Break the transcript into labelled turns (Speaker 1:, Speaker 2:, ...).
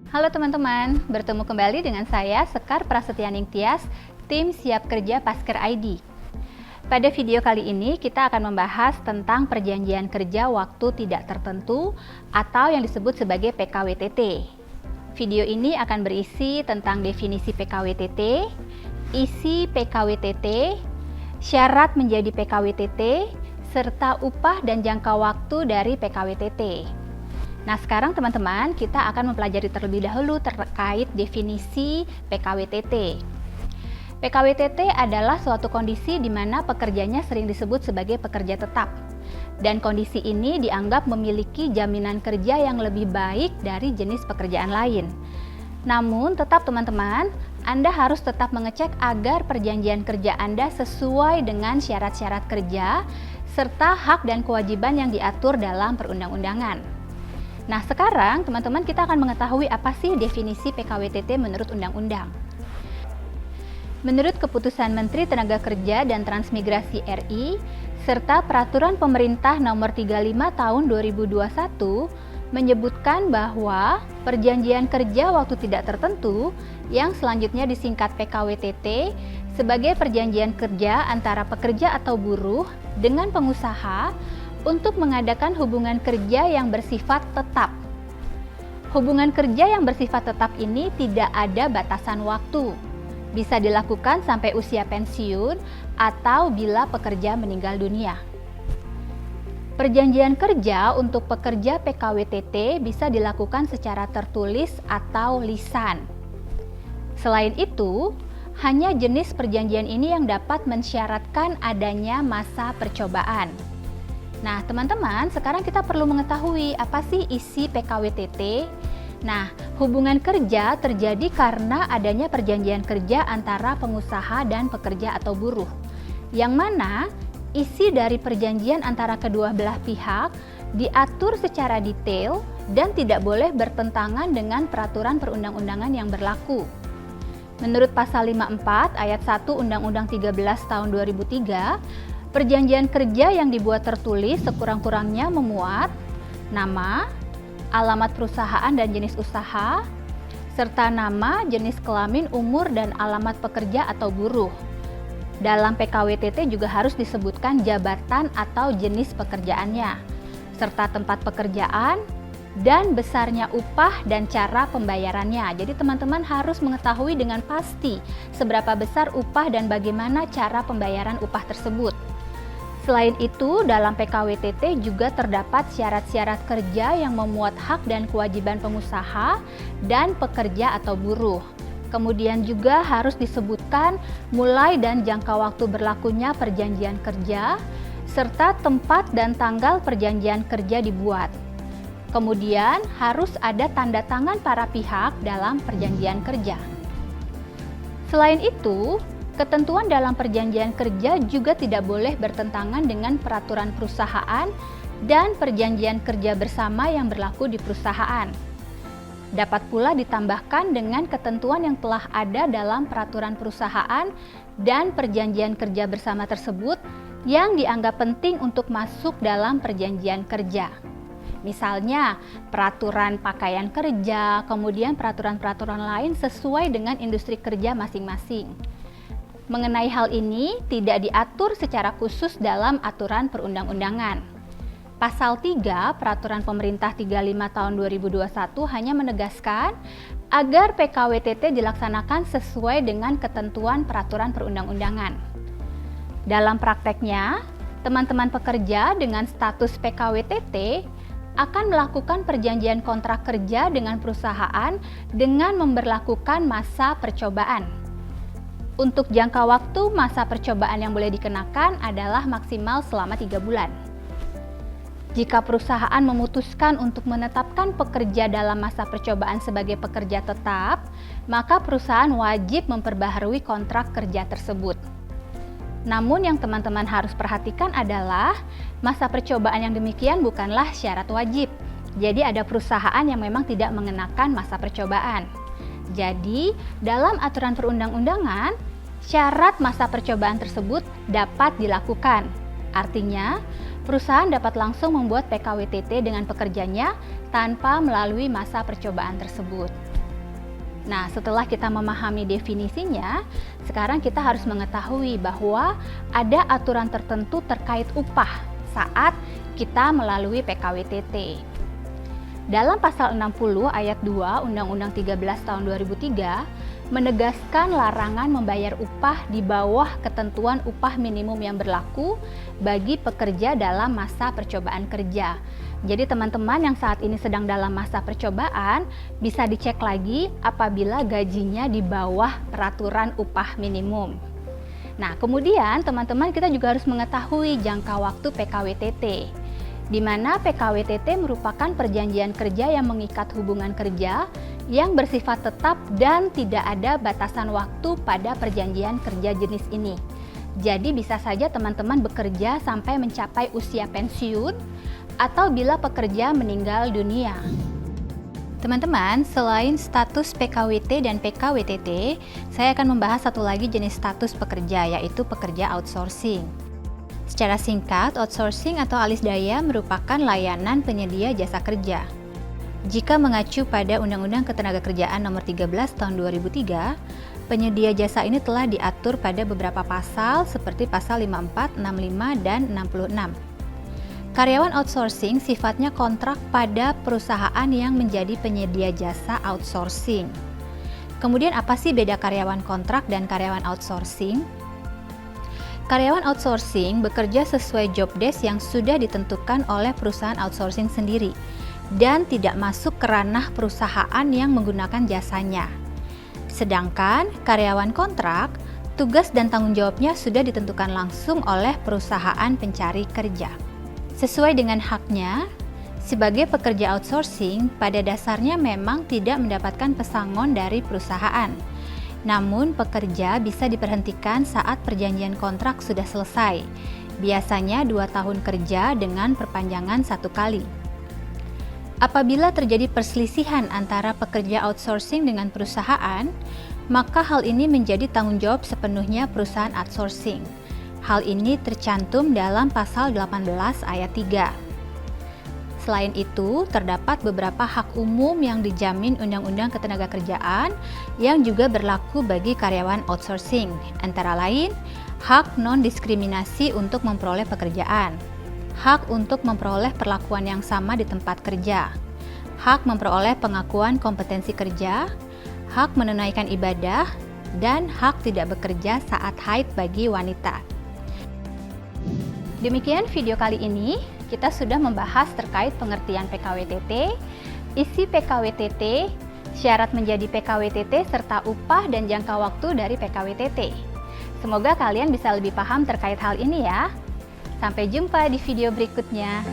Speaker 1: Halo teman-teman, bertemu kembali dengan saya Sekar Prasetyaning Tias, tim Siap Kerja Pasker ID. Pada video kali ini kita akan membahas tentang perjanjian kerja waktu tidak tertentu atau yang disebut sebagai PKWTT. Video ini akan berisi tentang definisi PKWTT, isi PKWTT, syarat menjadi PKWTT, serta upah dan jangka waktu dari PKWTT. Nah, sekarang teman-teman kita akan mempelajari terlebih dahulu terkait definisi PKWTT. PKWTT adalah suatu kondisi di mana pekerjanya sering disebut sebagai pekerja tetap. Dan kondisi ini dianggap memiliki jaminan kerja yang lebih baik dari jenis pekerjaan lain. Namun, tetap teman-teman, Anda harus tetap mengecek agar perjanjian kerja Anda sesuai dengan syarat-syarat kerja serta hak dan kewajiban yang diatur dalam perundang-undangan. Nah, sekarang teman-teman kita akan mengetahui apa sih definisi PKWTT menurut undang-undang. Menurut Keputusan Menteri Tenaga Kerja dan Transmigrasi RI serta Peraturan Pemerintah Nomor 35 Tahun 2021 menyebutkan bahwa perjanjian kerja waktu tidak tertentu yang selanjutnya disingkat PKWTT sebagai perjanjian kerja antara pekerja atau buruh dengan pengusaha untuk mengadakan hubungan kerja yang bersifat tetap. Hubungan kerja yang bersifat tetap ini tidak ada batasan waktu. Bisa dilakukan sampai usia pensiun atau bila pekerja meninggal dunia. Perjanjian kerja untuk pekerja PKWTT bisa dilakukan secara tertulis atau lisan. Selain itu, hanya jenis perjanjian ini yang dapat mensyaratkan adanya masa percobaan. Nah, teman-teman, sekarang kita perlu mengetahui apa sih isi PKWTT. Nah, hubungan kerja terjadi karena adanya perjanjian kerja antara pengusaha dan pekerja atau buruh. Yang mana isi dari perjanjian antara kedua belah pihak diatur secara detail dan tidak boleh bertentangan dengan peraturan perundang-undangan yang berlaku. Menurut pasal 54 ayat 1 Undang-Undang 13 tahun 2003, perjanjian kerja yang dibuat tertulis sekurang-kurangnya memuat nama, alamat perusahaan dan jenis usaha, serta nama, jenis kelamin, umur, dan alamat pekerja atau buruh. Dalam PKWTT juga harus disebutkan jabatan atau jenis pekerjaannya, serta tempat pekerjaan, dan besarnya upah dan cara pembayarannya. Jadi teman-teman harus mengetahui dengan pasti seberapa besar upah dan bagaimana cara pembayaran upah tersebut. Selain itu, dalam PKWTT juga terdapat syarat-syarat kerja yang memuat hak dan kewajiban pengusaha dan pekerja atau buruh. Kemudian juga harus disebutkan mulai dan jangka waktu berlakunya perjanjian kerja, serta tempat dan tanggal perjanjian kerja dibuat. Kemudian harus ada tanda tangan para pihak dalam perjanjian kerja. Selain itu, ketentuan dalam perjanjian kerja juga tidak boleh bertentangan dengan peraturan perusahaan dan perjanjian kerja bersama yang berlaku di perusahaan. Dapat pula ditambahkan dengan ketentuan yang telah ada dalam peraturan perusahaan dan perjanjian kerja bersama tersebut yang dianggap penting untuk masuk dalam perjanjian kerja. Misalnya, peraturan pakaian kerja, kemudian peraturan-peraturan lain sesuai dengan industri kerja masing-masing. Mengenai hal ini tidak diatur secara khusus dalam aturan perundang-undangan. Pasal 3 Peraturan Pemerintah 35 Tahun 2021 hanya menegaskan agar PKWTT dilaksanakan sesuai dengan ketentuan peraturan perundang-undangan. Dalam prakteknya, teman-teman pekerja dengan status PKWTT akan melakukan perjanjian kontrak kerja dengan perusahaan dengan memberlakukan masa percobaan. Untuk jangka waktu masa percobaan yang boleh dikenakan adalah maksimal selama 3 bulan. Jika perusahaan memutuskan untuk menetapkan pekerja dalam masa percobaan sebagai pekerja tetap, maka perusahaan wajib memperbaharui kontrak kerja tersebut. Namun yang teman-teman harus perhatikan adalah masa percobaan yang demikian bukanlah syarat wajib. Jadi ada perusahaan yang memang tidak mengenakan masa percobaan. Jadi, dalam aturan perundang-undangan, syarat masa percobaan tersebut dapat dilakukan. Artinya, perusahaan dapat langsung membuat PKWTT dengan pekerjanya tanpa melalui masa percobaan tersebut. Nah, setelah kita memahami definisinya, sekarang kita harus mengetahui bahwa ada aturan tertentu terkait upah saat kita melalui PKWTT. Dalam pasal 60 ayat 2 Undang-Undang 13 tahun 2003 menegaskan larangan membayar upah di bawah ketentuan upah minimum yang berlaku bagi pekerja dalam masa percobaan kerja. Jadi teman-teman yang saat ini sedang dalam masa percobaan bisa dicek lagi apabila gajinya di bawah peraturan upah minimum. Nah, kemudian teman-teman kita juga harus mengetahui jangka waktu PKWTT, di mana PKWTT merupakan perjanjian kerja yang mengikat hubungan kerja yang bersifat tetap dan tidak ada batasan waktu pada perjanjian kerja jenis ini. Jadi bisa saja teman-teman bekerja sampai mencapai usia pensiun atau bila pekerja meninggal dunia. Teman-teman, selain status PKWT dan PKWTT, saya akan membahas satu lagi jenis status pekerja, yaitu pekerja outsourcing. Secara singkat, outsourcing atau alis daya merupakan layanan penyedia jasa kerja. Jika mengacu pada Undang-Undang Ketenagakerjaan Nomor 13 Tahun 2003, penyedia jasa ini telah diatur pada beberapa pasal seperti pasal 54, 65, dan 66. Karyawan outsourcing sifatnya kontrak pada perusahaan yang menjadi penyedia jasa outsourcing. Kemudian apa sih beda karyawan kontrak dan karyawan outsourcing? Karyawan outsourcing bekerja sesuai job desk yang sudah ditentukan oleh perusahaan outsourcing sendiri dan tidak masuk ke ranah perusahaan yang menggunakan jasanya. Sedangkan karyawan kontrak, tugas dan tanggung jawabnya sudah ditentukan langsung oleh perusahaan pencari kerja. Sesuai dengan haknya, sebagai pekerja outsourcing pada dasarnya memang tidak mendapatkan pesangon dari perusahaan. Namun pekerja bisa diberhentikan saat perjanjian kontrak sudah selesai, biasanya 2 tahun kerja dengan perpanjangan 1 kali. Apabila terjadi perselisihan antara pekerja outsourcing dengan perusahaan, maka hal ini menjadi tanggung jawab sepenuhnya perusahaan outsourcing. Hal ini tercantum dalam pasal 18 ayat 3. Selain itu, terdapat beberapa hak umum yang dijamin Undang-Undang Ketenagakerjaan yang juga berlaku bagi karyawan outsourcing, antara lain hak non-diskriminasi untuk memperoleh pekerjaan, hak untuk memperoleh perlakuan yang sama di tempat kerja, hak memperoleh pengakuan kompetensi kerja, hak menunaikan ibadah, dan hak tidak bekerja saat haid bagi wanita. Demikian video kali ini, kita sudah membahas terkait pengertian PKWTT, isi PKWTT, syarat menjadi PKWTT, serta upah dan jangka waktu dari PKWTT. Semoga kalian bisa lebih paham terkait hal ini ya. Sampai jumpa di video berikutnya.